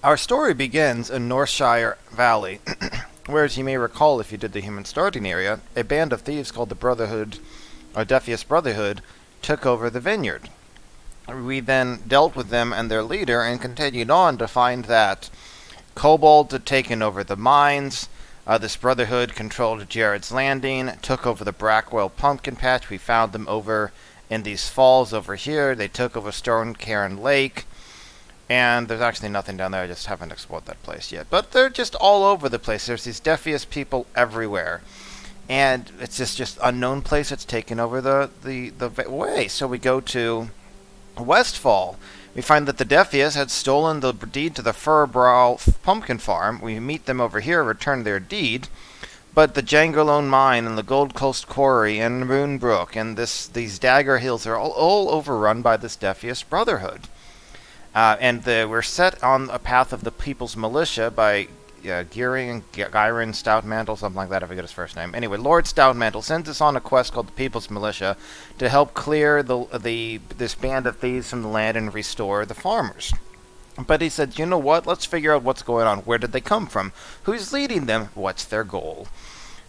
Our story begins in Northshire Valley, where, as you may recall if you did the human starting area, a band of thieves called the Brotherhood, or Defias Brotherhood, took over the vineyard. We then dealt with them and their leader and continued on to find that kobolds had taken over the mines. This Brotherhood controlled Jared's Landing, took over the Brackwell Pumpkin Patch. We found them over in these falls over here. They took over Stone Cairn Lake. And there's actually nothing down there. I just haven't explored that place yet. But they're just all over the place. There's these Defias people everywhere. And it's just unknown place that's taken over the way. So we go to Westfall. We find that the Defias had stolen the deed to the Furbrow pumpkin farm. We meet them over here, return their deed. But the Jangalone Mine and the Gold Coast Quarry and Moonbrook and these Dagger Hills are all overrun by this Defias Brotherhood. We're set on a path of the People's Militia by Gyrin Stoutmantle, something like that, I forget his first name. Anyway, Lord Stoutmantle sends us on a quest called the People's Militia to help clear this band of thieves from the land and restore the farmers. But he said, you know what, let's figure out what's going on. Where did they come from? Who's leading them? What's their goal?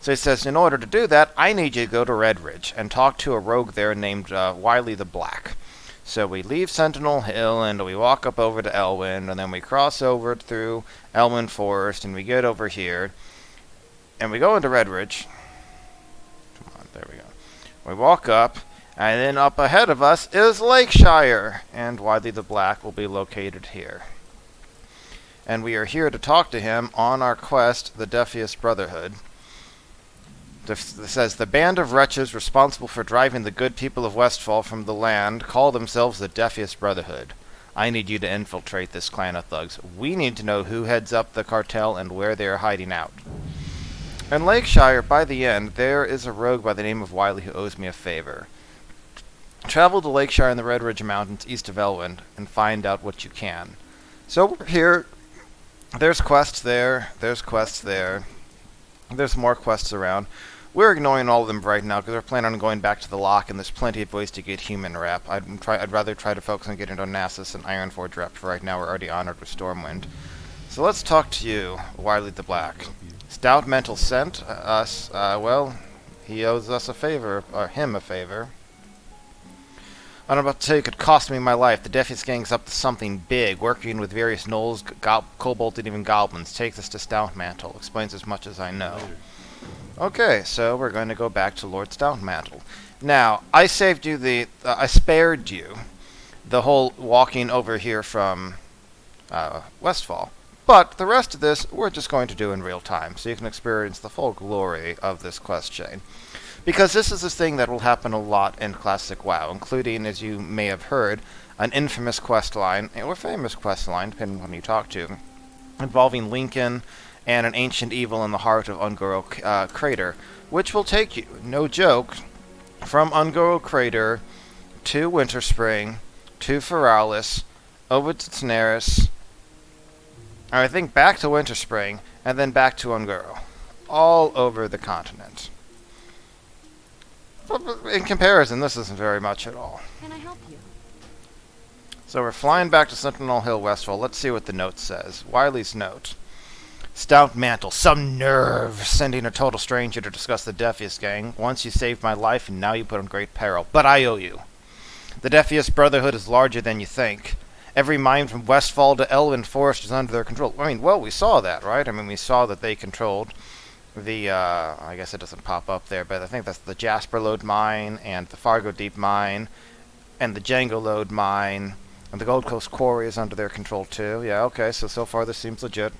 So he says, in order to do that, I need you to go to Redridge and talk to a rogue there named Wily the Black. So we leave Sentinel Hill and we walk up over to Elwyn, and then we cross over through Elwyn Forest and we get over here and we go into Redridge. Come on, there we go. We walk up, and then up ahead of us is Lakeshire, and Wily the Black will be located here. And we are here to talk to him on our quest, the Defias Brotherhood. It says, the band of wretches responsible for driving the good people of Westfall from the land call themselves the Defias Brotherhood. I need you to infiltrate this clan of thugs. We need to know who heads up the cartel and where they are hiding out. In Lakeshire, by the end, there is a rogue by the name of Wily who owes me a favor. Travel to Lakeshire in the Red Ridge Mountains east of Elwyn and find out what you can. So we're here. There's quests there. There's quests there. There's more quests around. We're ignoring all of them right now because we're planning on going back to the lock, and there's plenty of ways to get human rep. I'd rather try to focus on getting Onassis and Ironforge rep for right now. We're already honored with Stormwind. So let's talk to you, Wily the Black. Stoutmantle sent us, he owes us a favor, or him a favor. I'm about to tell you it could cost me my life. The Defias gang's up to something big, working with various gnolls, kobolds, and even goblins. Takes us to Stoutmantle. Explains as much as I know. Okay, so we're going to go back to Lord Stoutmantle. Now, I saved you I spared you the whole walking over here from Westfall. But the rest of this, we're just going to do in real time, so you can experience the full glory of this quest chain. Because this is a thing that will happen a lot in Classic WoW, including, as you may have heard, an infamous quest line, or famous quest line, depending on who you talk to, involving Lincoln and an ancient evil in the heart of Ungoro Crater, which will take you, no joke, from Ungoro Crater to Winterspring, to Feralis, over to Tanaris, or I think back to Winterspring, and then back to Ungoro. All over the continent. But in comparison, this isn't very much at all. Can I help you? So we're flying back to Sentinel Hill, Westfall. Let's see what the note says. Wily's note. Stoutmantle, some nerve, sending a total stranger to discuss the Defias gang. Once you saved my life, and now you put in great peril. But I owe you. The Defias Brotherhood is larger than you think. Every mine from Westfall to Elwyn Forest is under their control. I mean, well, we saw that, right? I mean, we saw that they controlled the, I guess it doesn't pop up there, but I think that's the Jasper Lode Mine, and the Fargo Deep Mine, and the Django Lode Mine, and the Gold Coast Quarry is under their control too. Yeah, okay, so far this seems legit.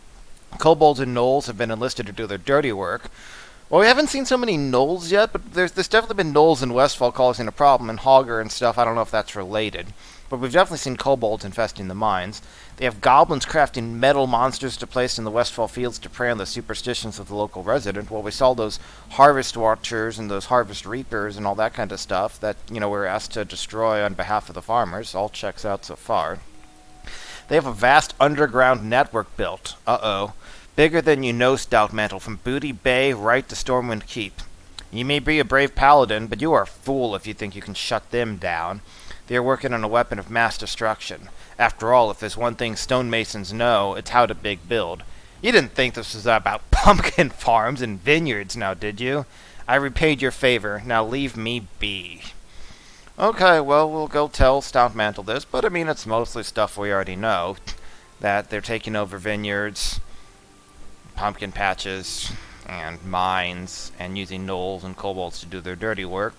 Kobolds and gnolls have been enlisted to do their dirty work. Well, we haven't seen so many gnolls yet, but there's definitely been gnolls in Westfall causing a problem, and Hogger and stuff. I don't know if that's related. But we've definitely seen kobolds infesting the mines. They have goblins crafting metal monsters to place in the Westfall fields to prey on the superstitions of the local resident. Well, we saw those harvest watchers and those harvest reapers and all that kind of stuff that, we're asked to destroy on behalf of the farmers. All checks out so far. They have a vast underground network built. Uh-oh. Bigger than you know, Stoutmantle, from Booty Bay right to Stormwind Keep. You may be a brave paladin, but you are a fool if you think you can shut them down. They are working on a weapon of mass destruction. After all, if there's one thing stonemasons know, it's how to build. You didn't think this was about pumpkin farms and vineyards now, did you? I repaid your favor. Now leave me be. Okay, well, we'll go tell Stout Mantle this, but I mean, it's mostly stuff we already know. That they're taking over vineyards, pumpkin patches, and mines, and using gnolls and kobolds to do their dirty work,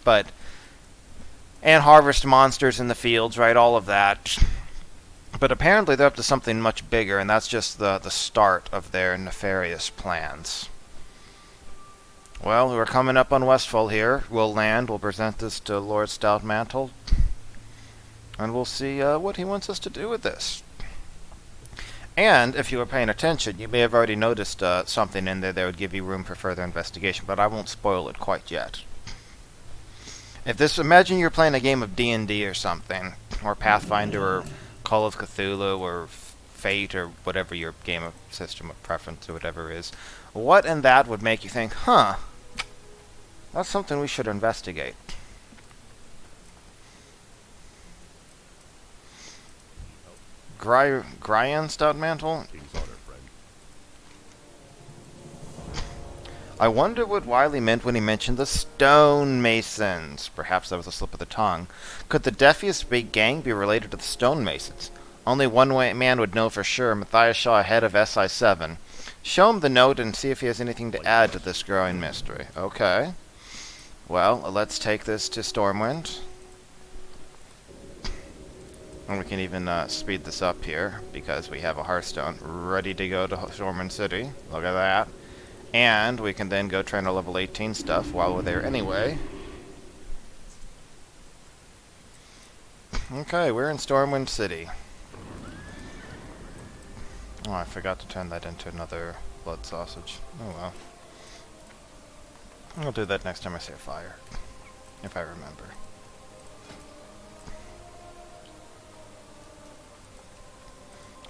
and harvest monsters in the fields, right, all of that. But apparently they're up to something much bigger, and that's just the start of their nefarious plans. Well, we're coming up on Westfall here. We'll land, we'll present this to Lord Stoutmantle, and we'll see what he wants us to do with this. And, if you were paying attention, you may have already noticed something in there that would give you room for further investigation, but I won't spoil it quite yet. Imagine you're playing a game of D&D or something, or Pathfinder, or Call of Cthulhu, or Fate, or whatever your game of system of preference or whatever is. What in that would make you think, huh, that's something we should investigate? Gryan Stoutmantle? I wonder what Wiley meant when he mentioned the stonemasons. Perhaps that was a slip of the tongue. Could the Defias big gang be related to the stonemasons? Only one man would know for sure, Matthias Shaw ahead of SI7. Show him the note and see if he has anything to add to this growing mystery. Okay. Well, let's take this to Stormwind. And we can even speed this up here, because we have a Hearthstone ready to go to Stormwind City. Look at that. And we can then go train our level 18 stuff while we're there anyway. Okay, we're in Stormwind City. Oh, I forgot to turn that into another blood sausage. Oh well. I'll do that next time I see a fire. If I remember.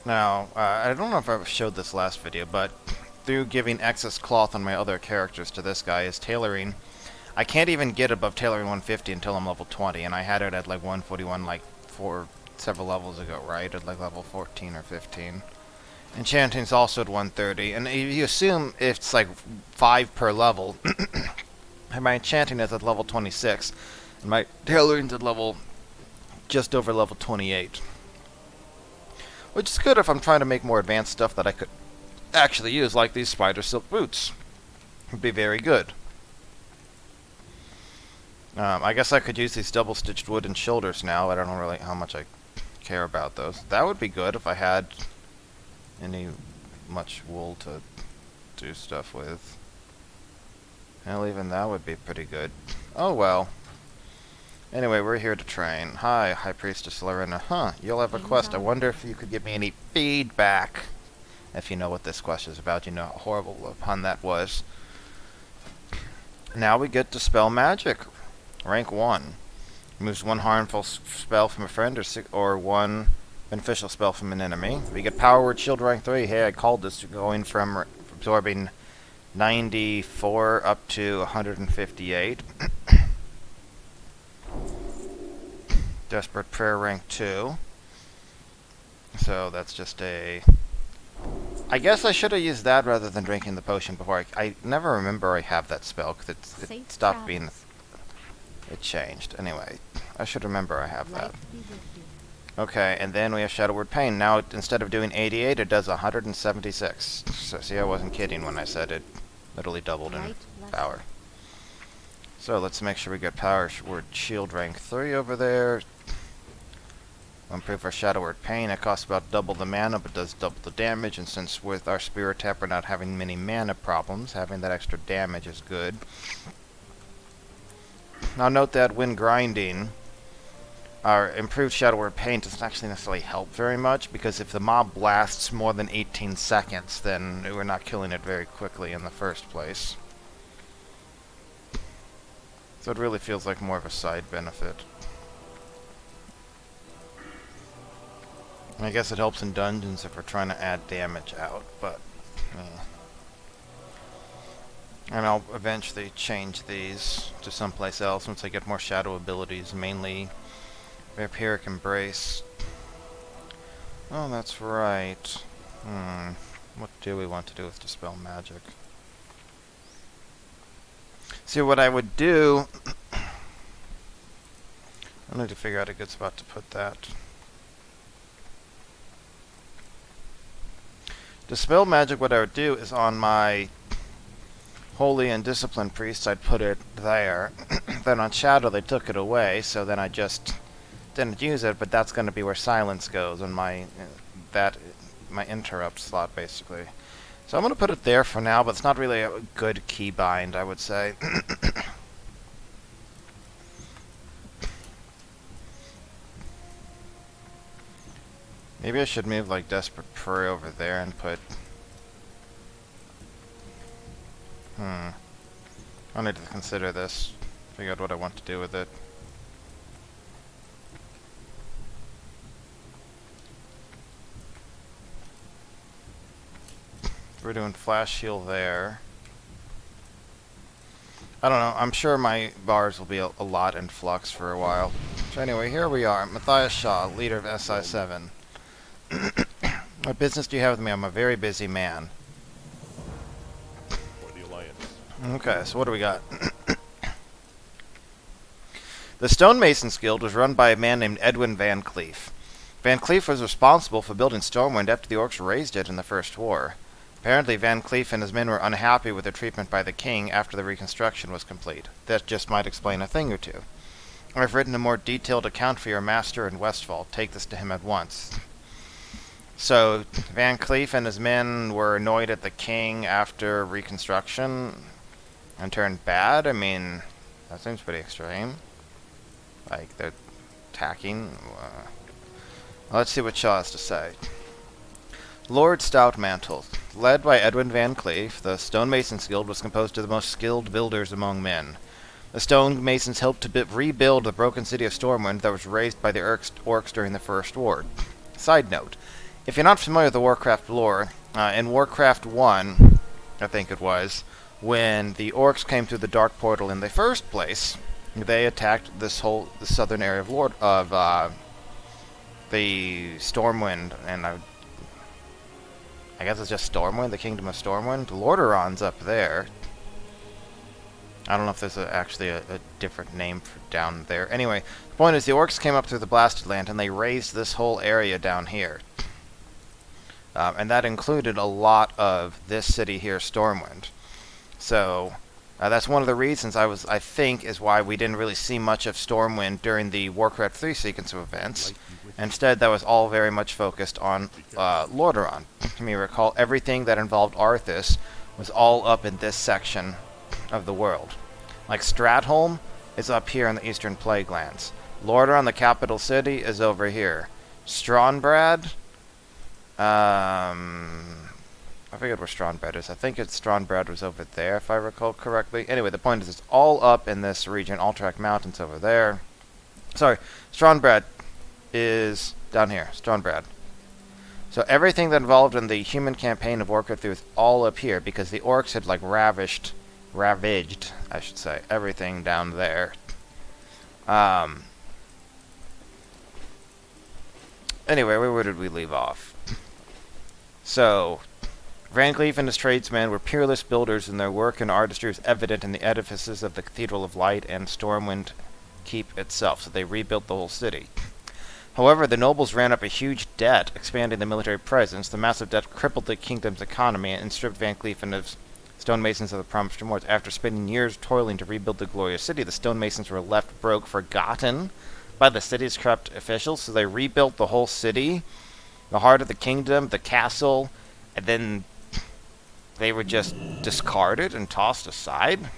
Now, I don't know if I showed this last video, but through giving excess cloth on my other characters to this guy is tailoring. I can't even get above tailoring 150 until I'm level 20, and I had it at like 141 like several levels ago, right? At like level 14 or 15. Enchanting's also at 130, and you assume it's like 5 per level. And my enchanting is at level 26, and my tailoring's at just over level 28. Which is good if I'm trying to make more advanced stuff that I could actually use, like these spider silk boots. Would be very good. I guess I could use these double-stitched wooden shoulders now. I don't know really how much I care about those. That would be good if I had much wool to do stuff with. Hell, even that would be pretty good. Oh well. Anyway, we're here to train. Hi, High Priestess Lorena. Huh, you'll have a quest. I wonder if you could give me any feedback. If you know what this quest is about, you know how horrible a pun that was. Now we get to spell magic. Rank 1. Removes one harmful spell from a friend or one beneficial spell from an enemy. We get Power Word Shield rank 3. Hey, I called this going from absorbing 94 up to 158. Desperate Prayer rank 2. So that's just a... I guess I should have used that rather than drinking the potion before. I never remember I have that spell, because it stopped being... It changed. Anyway, I should remember I have that. Okay, and then we have Shadow Word Pain. Now, instead of doing 88, it does 176. So, see, I wasn't kidding when I said it literally doubled in power. So, let's make sure we get Power Word Shield rank 3 over there. We'll improve our Shadow Word Pain. It costs about double the mana, but does double the damage. And since with our Spirit Tap we're not having many mana problems, having that extra damage is good. Now note that when grinding, our improved Shadow Word Pain doesn't actually necessarily help very much, because if the mob lasts more than 18 seconds, then we're not killing it very quickly in the first place. So it really feels like more of a side benefit. I guess it helps in dungeons if we're trying to add damage out, but... And I'll eventually change these to someplace else once I get more shadow abilities, mainly Vampiric Embrace. Oh, that's right. What do we want to do with Dispel Magic? See, what I would do... I need to figure out a good spot to put that. Dispel Magic, what I would do is on my Holy and Disciplined Priest, I'd put it there. Then on Shadow, they took it away, so then I just didn't use it, but that's going to be where Silence goes on my my interrupt slot, basically. So I'm going to put it there for now, but it's not really a good keybind, I would say. Maybe I should move like Desperate Prey over there and put... I'll need to consider this. Figure out what I want to do with it. We're doing Flash Heal there. I don't know. I'm sure my bars will be a lot in flux for a while. So anyway, here we are. Matthias Shaw, leader of SI7. What business do you have with me? I'm a very busy man. For the Alliance. Okay, so what do we got? The Stonemasons Guild was run by a man named Edwin Van Cleef. Van Cleef was responsible for building Stormwind after the Orcs razed it in the First War. Apparently, Van Cleef and his men were unhappy with their treatment by the king after the reconstruction was complete. That just might explain a thing or two. I've written a more detailed account for your master in Westfall. Take this to him at once. So, Van Cleef and his men were annoyed at the king after reconstruction and turned bad? I mean, that seems pretty extreme. Like, they're attacking. Let's see what Shaw has to say. Lord Stoutmantle. Led by Edwin Van Cleef, the Stonemasons Guild was composed of the most skilled builders among men. The Stonemasons helped to rebuild the broken city of Stormwind that was razed by the Orcs during the First War. Side note, if you're not familiar with the Warcraft lore, in Warcraft 1, I think it was, when the Orcs came through the Dark Portal in the first place, they attacked the southern area of the Stormwind, and I guess it's just Stormwind, the Kingdom of Stormwind. Lordaeron's up there. I don't know if there's actually a different name for down there. Anyway, the point is the Orcs came up through the Blasted Land and they razed this whole area down here. And that included a lot of this city here, Stormwind. So, that's one of the reasons I think is why we didn't really see much of Stormwind during the Warcraft 3 sequence of events. Instead, that was all very much focused on Lordaeron. You may recall everything that involved Arthas was all up in this section of the world. Like Stratholme is up here in the Eastern Plaguelands. Lordaeron, the capital city, is over here. Stronbrad, I forget where Stronbrad is. I think Stronbrad was over there, if I recall correctly. Anyway, the point is it's all up in this region. Alterac Mountains over there. Sorry, Stronbrad is down here. Stronbrad. So everything that involved in the human campaign of Warcraft 3 was all up here because the Orcs had like ravaged, I should say, everything down there. Anyway, where did we leave off? So, Van Cleef and his tradesmen were peerless builders, and their work and artistry was evident in the edifices of the Cathedral of Light and Stormwind Keep itself, so they rebuilt the whole city. However, the nobles ran up a huge debt, expanding the military presence. The massive debt crippled the kingdom's economy and stripped Van Cleef and his stonemasons of the promised rewards. After spending years toiling to rebuild the glorious city, the stonemasons were left broke, forgotten by the city's corrupt officials, so they rebuilt the whole city, the heart of the kingdom, the castle, and then they were just discarded and tossed aside.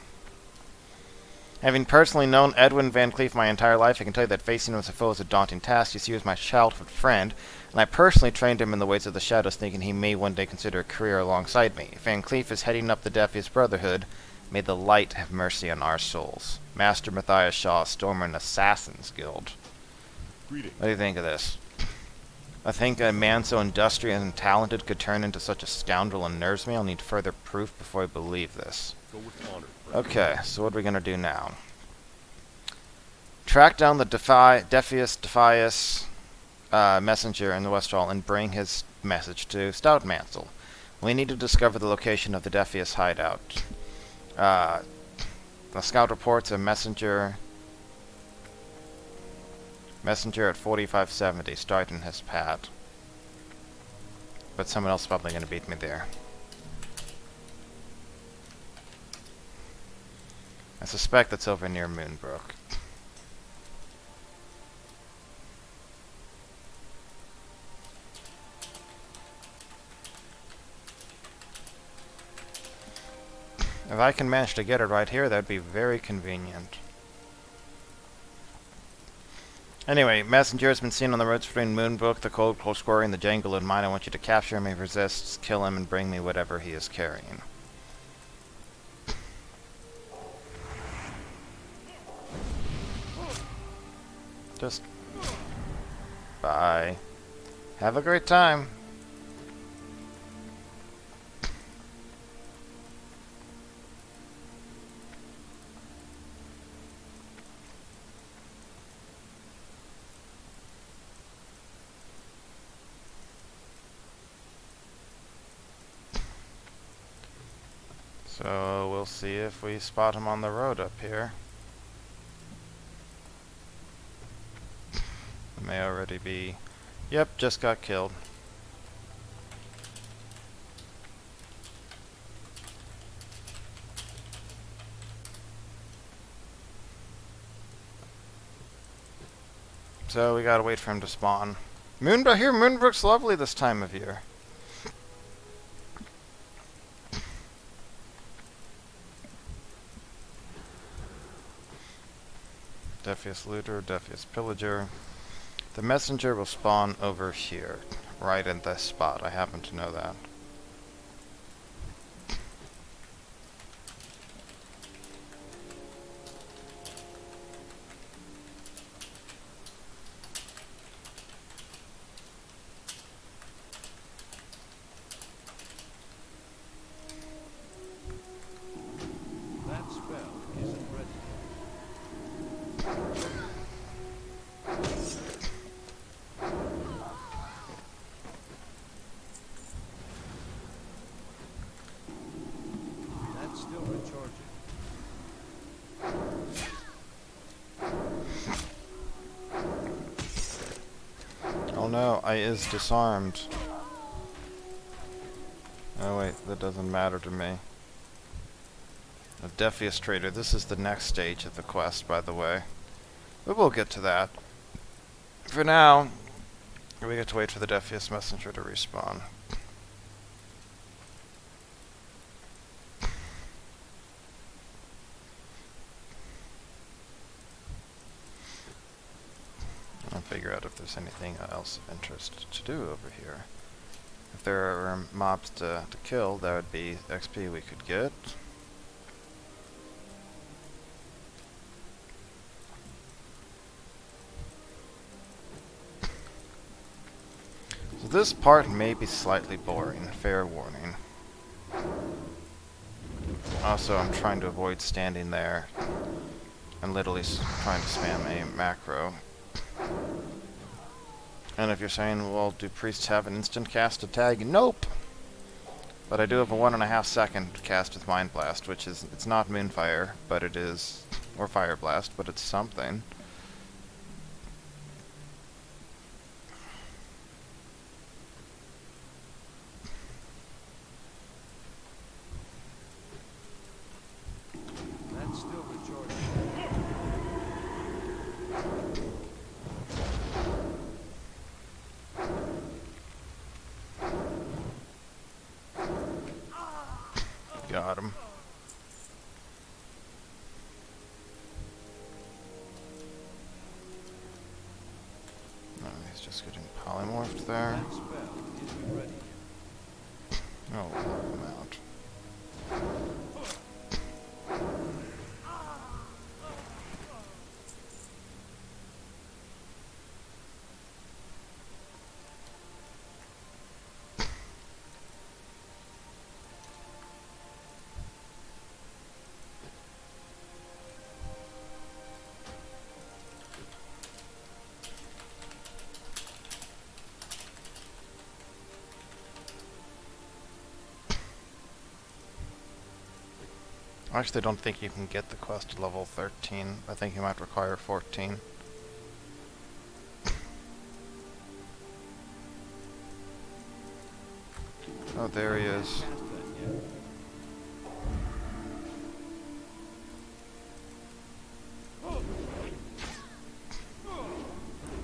Having personally known Edwin Van Cleef my entire life, I can tell you that facing him as a foe is a daunting task. You see, he was my childhood friend, and I personally trained him in the ways of the shadows, thinking he may one day consider a career alongside me. If Van Cleef is heading up the Defias Brotherhood, may the light have mercy on our souls. Master Matthias Shaw, Stormwind Assassins Guild. Greetings. What do you think of this? I think a man so industrious and talented could turn into such a scoundrel unnerves me. I'll need further proof before I believe this. Go with honor. Okay, so what are we going to do now? Track down the Defias messenger in the West Hall and bring his message to Stoutmansel. We need to discover the location of the Defias hideout. The scout reports a messenger at 4570 starting his pad. But someone else is probably going to beat me there. I suspect that's over near Moonbrook. If I can manage to get it right here, that'd be very convenient. Anyway, messenger has been seen on the roads between Moonbrook, the Cold Close Quarry, and the Jangle in Mine. I want you to capture him. If he resists, kill him and bring me whatever he is carrying. Just bye. Have a great time. So we'll see if we spot him on the road up here. May already be. Yep, just got killed. So we gotta wait for him to spawn. Moonbrook's lovely this time of year. Defias Looter, Defias Pillager. The messenger will spawn over here, right in this spot. I happen to know that. That spell isn't ready. That's still recharging. Oh no, I is disarmed. Oh wait, that doesn't matter to me. A Defias Trader. This is the next stage of the quest, by the way. But we'll get to that. For now, we get to wait for the Defias Messenger to respawn. I'll figure out if there's anything else of interest to do over here. If there are mobs to kill, that would be XP we could get. So this part may be slightly boring, fair warning. Also, I'm trying to avoid standing there and literally trying to spam a macro. And if you're saying, well, do priests have an instant cast to tag? Nope! But I do have a 1.5 second cast with Mind Blast, which is, it's not Moonfire, but it is, or Fire Blast, but it's something. That's still recharging. Got him. No, he's just getting polymorphed there. That spell isn't ready yet. Oh, we'll help him out. I actually don't think you can get the quest to level 13. I think you might require 14. Oh, there he is. Past that yet.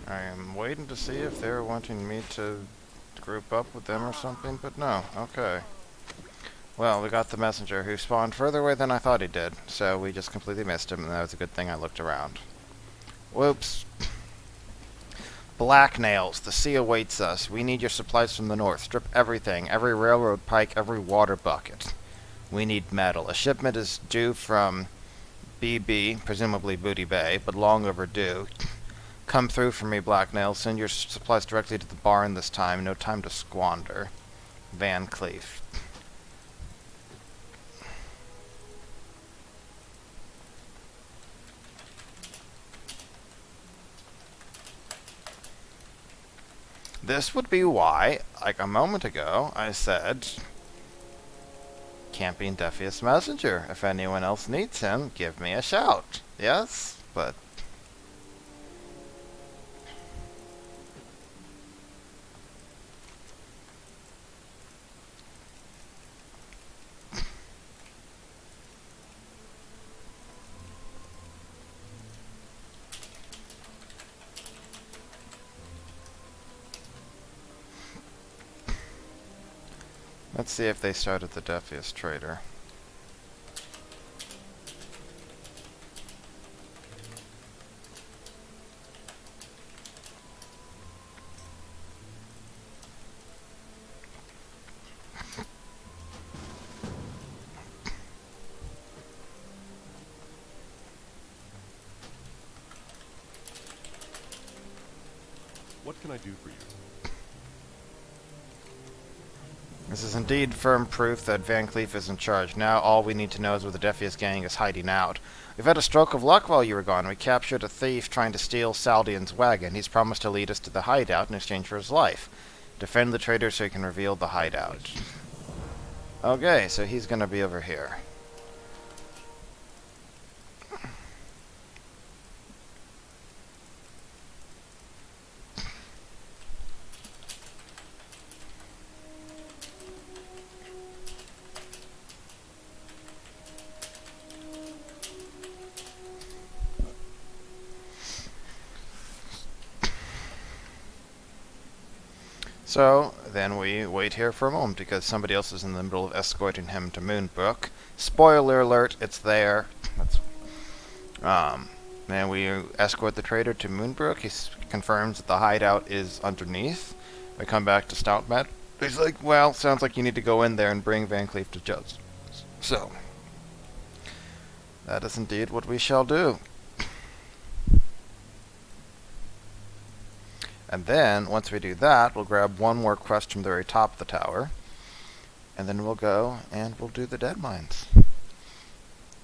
I am waiting to see if they're wanting me to group up with them or something, but no. Okay. Well, we got the messenger who spawned further away than I thought he did, so we just completely missed him, and that was a good thing I looked around. Whoops. Black nails. The sea awaits us. We need your supplies from the north. Strip everything. Every railroad pike, every water bucket. We need metal. A shipment is due from BB, presumably Booty Bay, but long overdue. Come through for me, Black Nails. Send your supplies directly to the barn this time. No time to squander. Van Cleef. This would be why, like a moment ago, I said, Camping Defias Messenger. If anyone else needs him, give me a shout. Yes? But let's see if they started the Defias Trader. What can I do for you? This is indeed firm proof that Van Cleef is in charge. Now all we need to know is where the Defias gang is hiding out. We've had a stroke of luck while you were gone. We captured a thief trying to steal Saldian's wagon. He's promised to lead us to the hideout in exchange for his life. Defend the traitor so he can reveal the hideout. Okay, so he's gonna be over here. So, then we wait here for a moment because somebody else is in the middle of escorting him to Moonbrook. Spoiler alert, it's there. Then we escort the trader to Moonbrook. He confirms that the hideout is underneath. We come back to Stoutmet. He's like, well, sounds like you need to go in there and bring Van Cleef to justice. So, that is indeed what we shall do. And then, once we do that, we'll grab one more quest from the very top of the tower. And then we'll go and we'll do the Deadmines.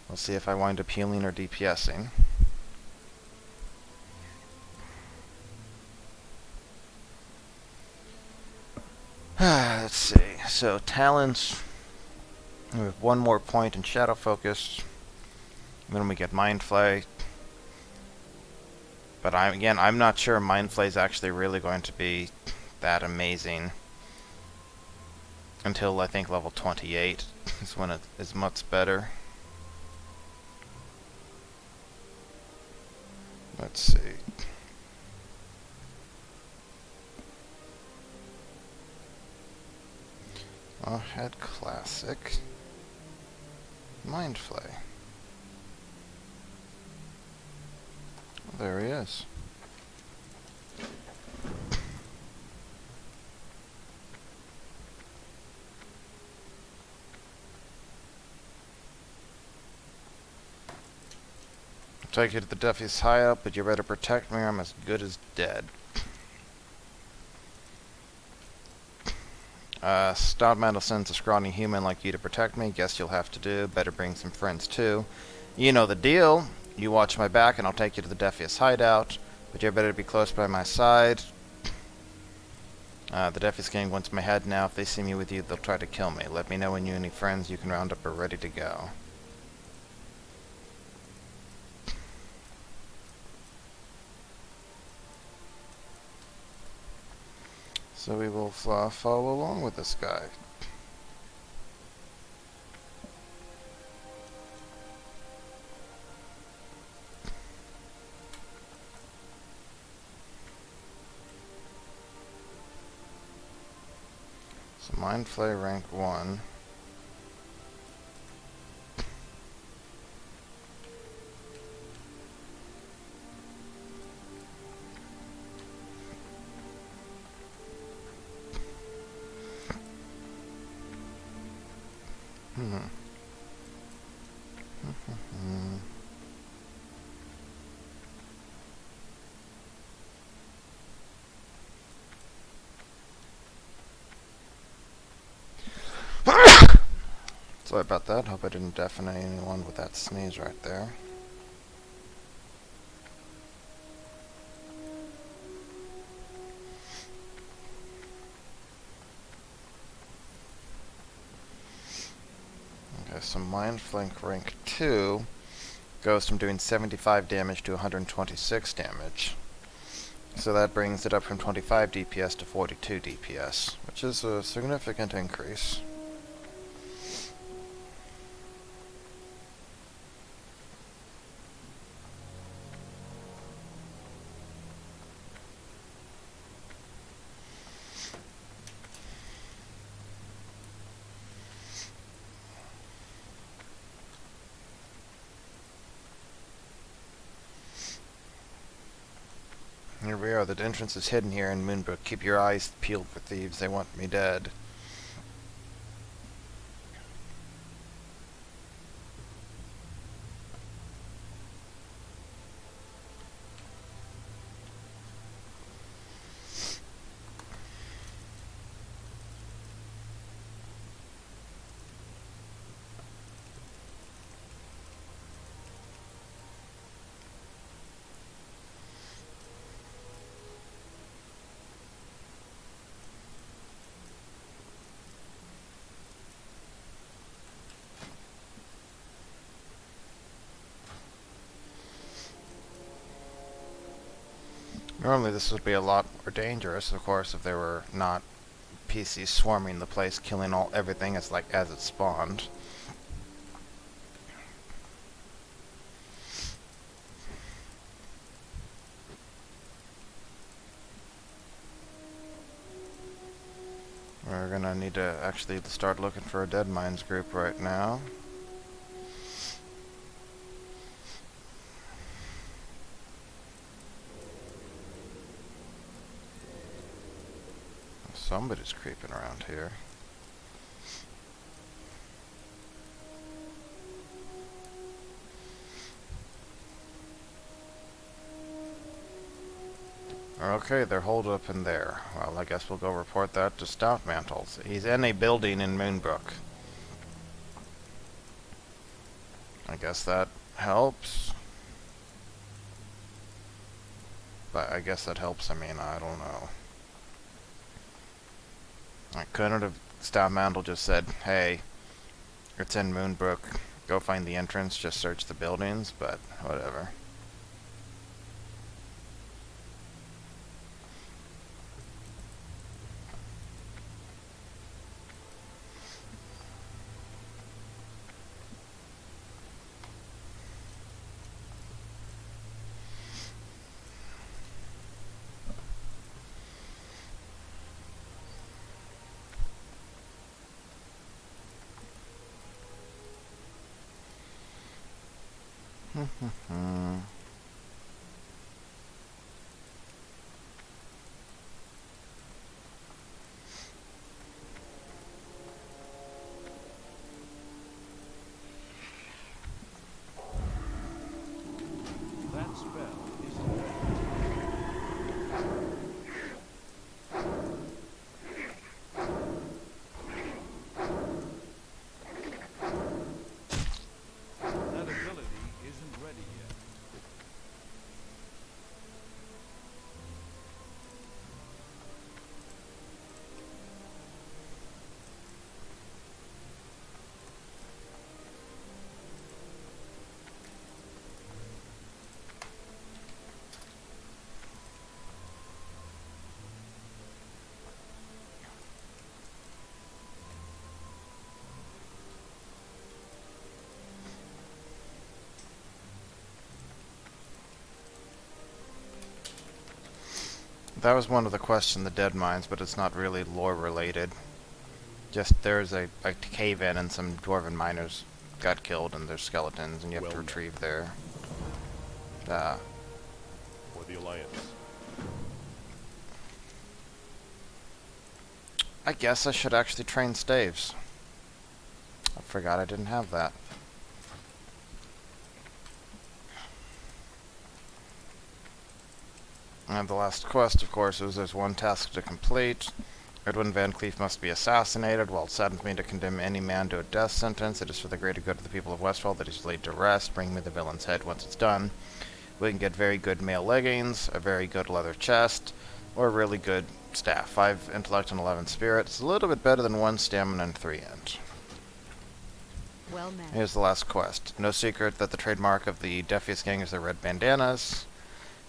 We'll see if I wind up healing or DPSing. Let's see. So, Talons. We have one more point in Shadow Focus. And then we get Mind Flay. But I'm not sure Mind Flay is actually really going to be that amazing until I think level 28 is when it is much better. Let's see. I'll head classic. Mind Flay. There he is. I'll take you to the Defias hideout, but you better protect me or I'm as good as dead. Stoutmantle sends a scrawny human like you to protect me. Guess you'll have to do. Better bring some friends too. You know the deal. You watch my back and I'll take you to the Defias hideout, but you better be close by my side. The Defias gang wants my head now. If they see me with you, they'll try to kill me. Let me know when you and any friends you can round up are ready to go. So we will follow along with this guy. So Mind Flay rank 1. Sorry about that. Hope I didn't deafen anyone with that sneeze right there. Okay, so Mind Flank rank 2 goes from doing 75 damage to 126 damage. So that brings it up from 25 DPS to 42 DPS, which is a significant increase. Here we are, the entrance is hidden here in Moonbrook. Keep your eyes peeled for thieves, they want me dead. Normally this would be a lot more dangerous, of course, if there were not PCs swarming the place, killing everything as it spawned. We're gonna need to actually start looking for a Deadmines group right now. Somebody's creeping around here. Okay, they're holed up in there. Well, I guess we'll go report that to Stout Mantles. He's in a building in Moonbrook. I guess that helps. But I guess that helps, I mean, I don't know. I couldn't have Stout Mantle just said, hey, it's in Moonbrook, go find the entrance, just search the buildings, but whatever. That spell isn't ready. That ability isn't ready yet. That was one of the quests in the Deadmines, but it's not really lore related. Just there's a cave-in and some dwarven miners got killed and there's skeletons and you have to Well met. retrieve their... For the Alliance. I guess I should actually train staves. I forgot I didn't have that. And the last quest, of course, is there's one task to complete. Edwin Van Cleef must be assassinated, while it saddens me to condemn any man to a death sentence. It is for the greater good of the people of Westfall that he's laid to rest. Bring me the villain's head once it's done. We can get very good mail leggings, a very good leather chest, or a really good staff. 5 intellect and 11 spirit. It's a little bit better than 1 stamina and 3 int. Well met. Here's the last quest. No secret that the trademark of the Defias gang is their red bandanas,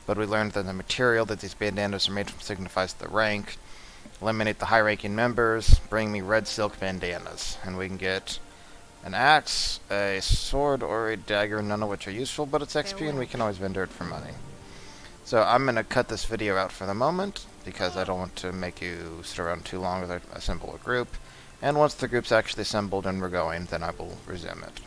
but we learned that the material that these bandanas are made from signifies the rank. Eliminate the high-ranking members, bring me red silk bandanas, and we can get an axe, a sword, or a dagger, none of which are useful, but it's XP and we can always vendor it for money. So I'm going to cut this video out for the moment, because I don't want to make you sit around too long as I assemble a group. And once the group's actually assembled and we're going, then I will resume it.